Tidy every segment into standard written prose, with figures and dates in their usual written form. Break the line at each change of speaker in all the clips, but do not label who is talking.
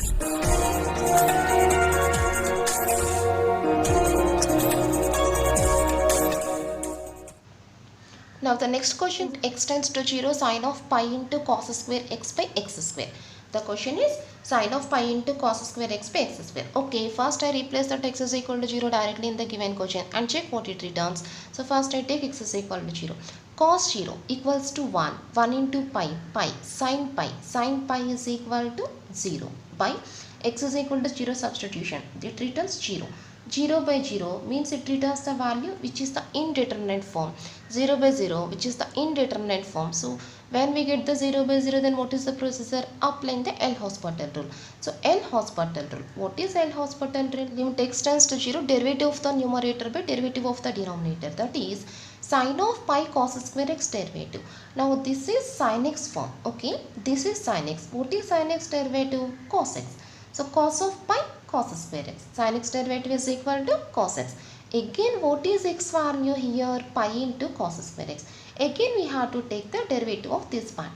Now the next question extends to 0 sine of pi into cos square x by x square. The question is sine of pi into cos square x by x square. Okay, first I replace that x is equal to 0 directly in the given question and check what it returns. So first I take x is equal to 0. Cos 0 equals to 1. 1 into pi, pi, sine pi. Sine pi is equal to 0 by x is equal to 0 substitution. It returns 0. 0 by 0 means it returns the value which is the indeterminate form. 0 by 0 which is the indeterminate form. So when we get the 0 by 0, then what is the procedure? Applying the L'Hospital rule. So L'Hospital rule. What is L'Hospital rule? Limit x tends to 0, derivative of the numerator by derivative of the denominator. That is sine of pi cos square x derivative. Now this is sin x form. Okay, this is sin x. What is sin x derivative? Cos x. So cos of pi cos square x. Sin x derivative is equal to cos x. Again, what is x value here? Pi into cos square x. Again, we have to take the derivative of this part.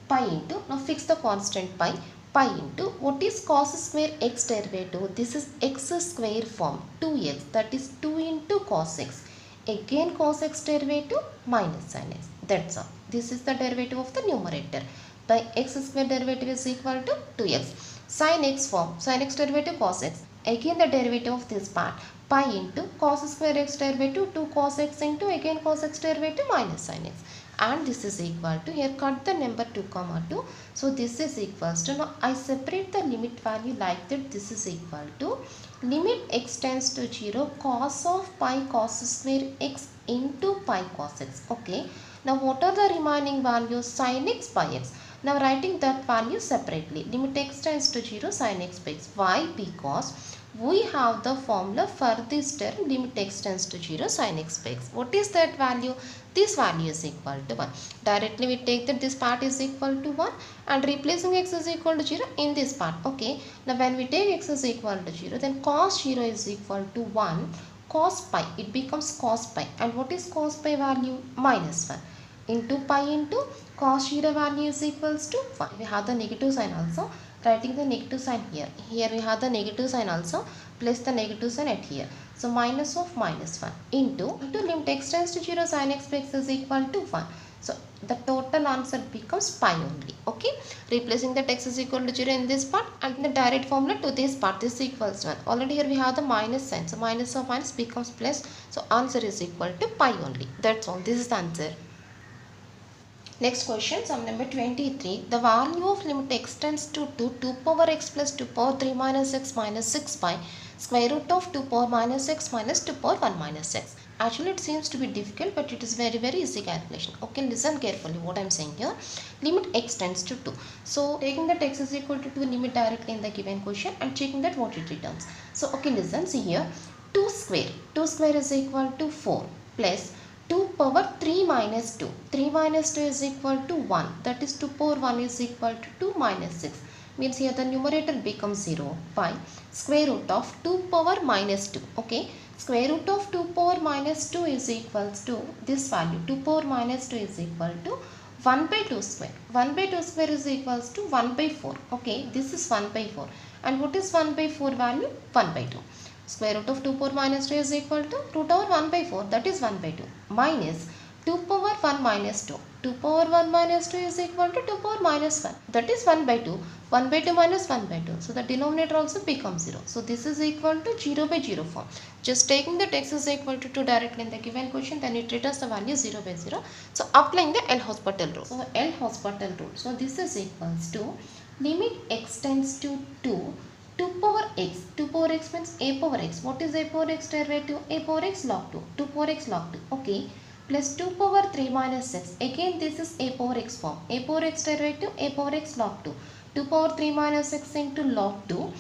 Pi into, now fix the constant pi. Pi into, what is cos square x derivative? This is x square form, 2x. That is 2 into cos x. Again, cos x derivative minus sin x. That's all. This is the derivative of the numerator. By x square derivative is equal to 2x. Sin x form, sin x derivative cos x. Again the derivative of this part, pi into cos square x derivative 2 cos x into again cos x derivative minus sin x. And this is equal to, here cut the number 2 comma 2. So this is equals to, now I separate the limit value like that. This is equal to limit x tends to 0 cos of pi cos square x into pi cos x. Okay. Now what are the remaining values? Sin x by x. Now writing that value separately. Limit x tends to 0 sin x by x. Why? Because we have the formula for this term, limit x tends to 0 sin x by x. What is that value? This value is equal to 1. Directly we take that this part is equal to 1 and replacing x is equal to 0 in this part. Okay. Now when we take x is equal to 0, then cos 0 is equal to 1. Cos pi, it becomes cos pi. And what is cos pi value? Minus 1. Into pi into cos 0 value is equals to 1. We have the negative sign also. Writing the negative sign here. Here we have the negative sign also. Place the negative sign at here. So minus of minus 1 into limit x tends to 0 sin x by x is equal to 1. So the total answer becomes pi only. Okay. Replacing that x is equal to 0 in this part and in the direct formula to this part, this equals 1. Already here we have the minus sign. So minus of minus becomes plus. So answer is equal to pi only. That's all. This is the answer. Next question, sum number 23. The value of limit x tends to 2 power x plus 2 power 3 minus x minus 6 by square root of 2 power minus x minus 2 power 1 minus x. Actually, it seems to be difficult, but it is very easy calculation. Okay, listen carefully what I am saying here. Limit x tends to 2. So, taking that x is equal to 2 limit directly in the given question and checking that what it returns. So, okay, listen, see here. 2 square. 2 square is equal to 4 plus 2 power 3 minus 2. 3 minus 2 is equal to 1. That is 2 power 1 is equal to 2 minus 6. Means here the numerator becomes 0 by square root of 2 power minus 2. Okay. Square root of 2 power minus 2 is equals to this value. 2 power minus 2 is equal to 1 by 2 square. 1 by 2 square is equals to 1 by 4. Okay. This is 1 by 4. And what is 1 by 4 value? 1 by 2. Square root of 2 power minus 2 is equal to root over 1 by 4, that is 1 by 2, minus 2 power 1 minus 2. 2 power 1 minus 2 is equal to 2 power minus 1, that is 1 by 2. 1 by 2 minus 1 by 2. So the denominator also becomes 0. So this is equal to 0 by 0 form. Just taking that x is equal to 2 directly in the given question, then it returns the value 0 by 0. So applying the L'Hospital rule. So L'Hospital rule. So this is equals to limit x tends to 2 power x. 2 power x means a power x. What is a power x derivative? A power x log 2. 2 power x log 2. Okay. Plus 2 power 3 minus 6. Again this is a power x form. A power x derivative, a power x log 2. 2 power 3 minus 6 into log 2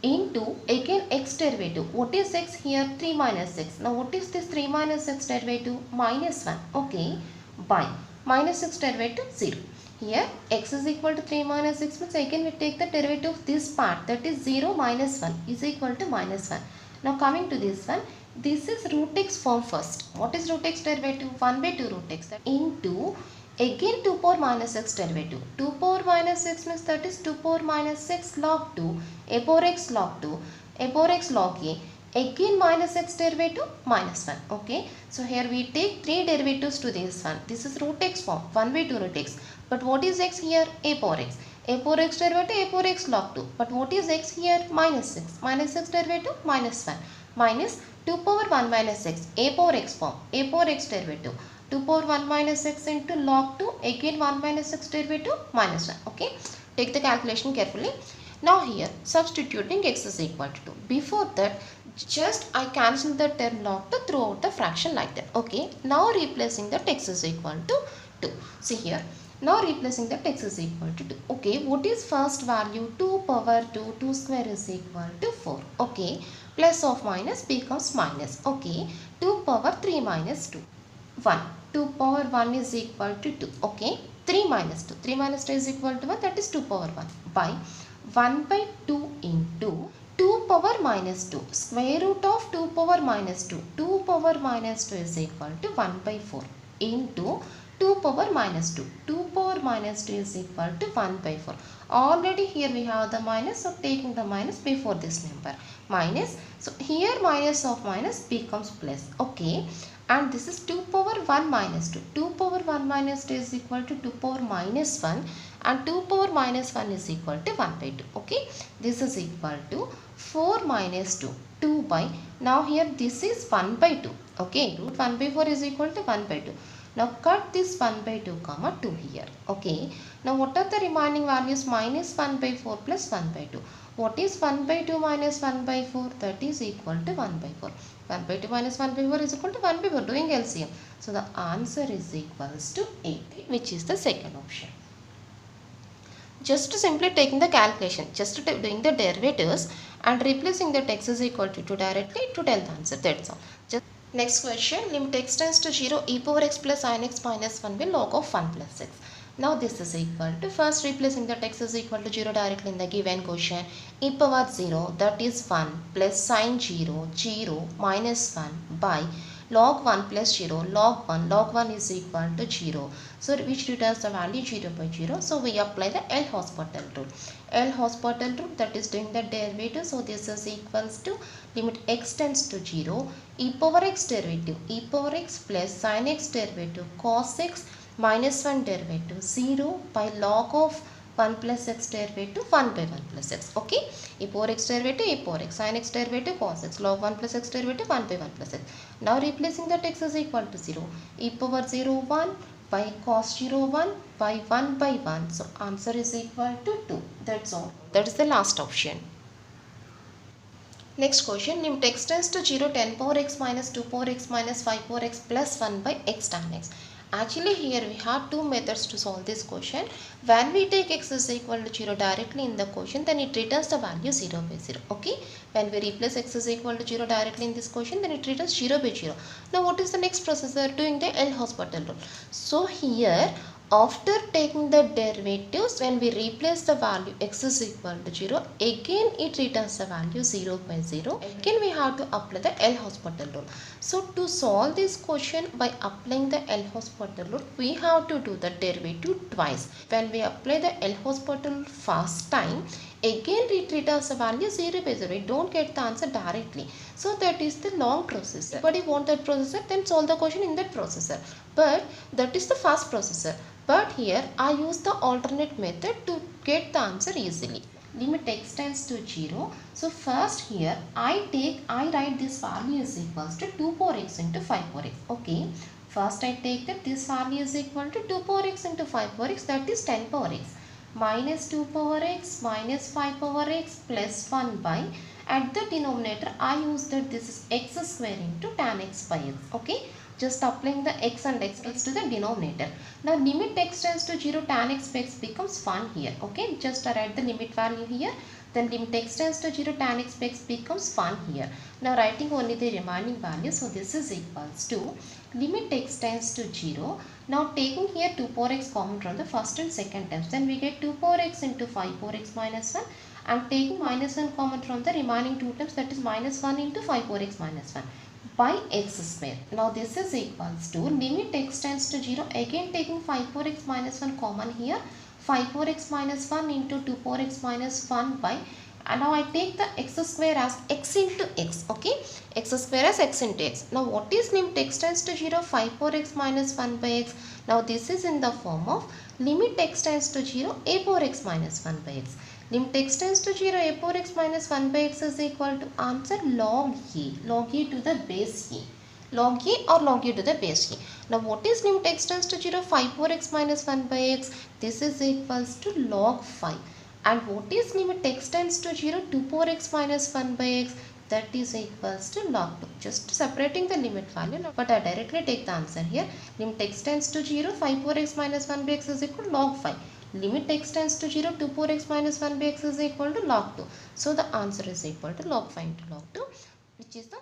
into again x derivative. What is x here? 3 minus 6. Now what is this 3 minus x derivative? Minus 1. Okay. By minus 6 derivative 0. Here x is equal to 3 minus 6 means again we take the derivative of this part, that is 0 minus 1 is equal to minus 1. Now coming to this one, this is root x form first. What is root x derivative? 1 by 2 root x, that into Again 2 power minus 6 derivative. 2 power minus 6 means that is 2 power minus 6 log 2, a power x log 2, a power x log a. Again minus x derivative minus 1. Okay. So here we take 3 derivatives to this one. This is root x form. 1 by 2 root x. But what is x here? A power x. A power x derivative, a power x log 2. But what is x here? Minus 6. Minus 6 derivative minus 1. Minus 2 power 1 minus x. A power x form. A power x derivative. 2 power 1 minus x into log 2. Again 1 minus x derivative minus 1. Okay. Take the calculation carefully. Now here substituting x is equal to 2. Before that, just I cancel the term log 2 throughout the fraction like that. Okay. Now replacing that x is equal to 2. See here. Now replacing that x is equal to 2. Okay. What is first value? 2 power 2. 2 square is equal to 4. Okay. Plus of minus becomes minus. Okay. 2 power 3 minus 2. 1. 2 power 1 is equal to 2. Okay. 3 minus 2. 3 minus 2 is equal to 1. That is 2 power 1 by 1 by 2 into 2 power minus 2. Square root of 2 power minus 2. 2 power minus 2 is equal to 1 by 4 into 2 power minus 2. 2 power minus 2 is equal to 1 by 4. Already here we have the minus, so taking the minus before this number. Minus, so here minus of minus becomes plus. Okay. And this is 2 power 1 minus 2. 2 power 1 minus 2 is equal to 2 power minus 1. And 2 power minus 1 is equal to 1 by 2. Okay. This is equal to 4 minus 2. 2 by, now here this is 1 by 2. Okay. Root 1 by 4 is equal to 1 by 2. Now cut this 1 by 2 comma 2 here. Okay. Now what are the remaining values? Minus 1 by 4 plus 1 by 2. What is 1 by 2 minus 1 by 4? That is equal to 1 by 4. 1 by 2 minus 1 by 4 is equal to 1 by 4. Doing LCM. So the answer is equals to 8, which is the second option. Just simply taking the calculation, just doing the derivatives and replacing the x is equal to 2 directly to tell the answer. That's all. Just next question, limit x tends to 0, e power x plus sin x minus 1 will log of 1 plus x. Now this is equal to, first replacing that x is equal to 0 directly in the given question. E power 0, that is 1 plus sin 0, 0 minus 1 by log 1 plus 0, log 1. Log 1 is equal to 0. So which returns the value 0 by 0. So we apply the L'Hospital rule. L'Hospital rule, that is doing the derivative. So this is equals to limit x tends to 0, e power x derivative, e power x plus sin x derivative, cos x minus 1 derivative 0 by log of 1 plus x derivative 1 by 1 plus x. Okay. E power x derivative, e power x, sin x derivative, cos x, log 1 plus x derivative 1 by 1 plus x. Now replacing that x is equal to 0. E power 0 1 by cos 0 1 by 1 by 1. So answer is equal to 2. That's all. That is the last option. Next question, limit x tends to 0, 10 power x minus 2 power x minus 5 power x plus 1 by x tan x. Actually here we have two methods to solve this question. When we take x is equal to 0 directly in the question, then it returns the value 0 by 0. Okay. When we replace x is equal to 0 directly in this question, then it returns 0 by 0. Now what is the next procedure? Doing the L'Hospital rule. So here, after taking the derivatives, when we replace the value x is equal to 0, again it returns the value 0 by 0. Again we have to apply the L'Hospital rule. So to solve this question by applying the L'Hospital rule, we have to do the derivative twice. When we apply the L'Hospital rule first time, again it returns the value 0 by 0. We don't get the answer directly. So that is the long processor. But if you want that processor, then solve the question in that processor. But that is the fast processor. But here I use the alternate method to get the answer easily. Limit x tends to 0. So first here I write this value is equals to 2 power x into 5 power x. Okay. First I take that this value is equal to 2 power x into 5 power x, that is 10 power x. Minus 2 power x minus 5 power x plus 1 by, at the denominator I use that this is x square into tan x by x. Okay. Just applying the x and x to the denominator. Now limit x tends to 0, tan x by x becomes 1 here. Okay. Just write the limit value here. Then limit x tends to 0, tan x by x becomes 1 here. Now writing only the remaining value. So this is equals to limit x tends to 0. Now taking here 2 power x common from the first and second terms. Then we get 2 power x into 5 power x minus 1. And taking minus 1 common from the remaining two terms, that is minus 1 into 5 power x minus 1. by x square. Now this is equals to limit x tends to 0, again taking 5 4x minus 1 common here, 5 4x minus 1 into 2 4x minus 1 by, and now I take the x square as x into x, okay, x square as x into x. Now what is limit x tends to 0? 5 4x minus 1 by x. Now this is in the form of limit x tends to 0, a 4x minus 1 by x. Limit x tends to 0, a 4x minus 1 by x is equal to answer log e to the base e. Log e or log e to the base e. Now what is limit x tends to 0? 5 4x minus 1 by x. This is equals to log 5. And what is limit x tends to 0? 2 4x minus 1 by x. That is equals to log 2. Just separating the limit value, but I directly take the answer here. Limit x tends to 0, 5 4x minus 1 by x is equal to log 5. Limit x tends to 0, 2 4x minus 1 by x is equal to log 2. So the answer is equal to log 5 into log 2, which is the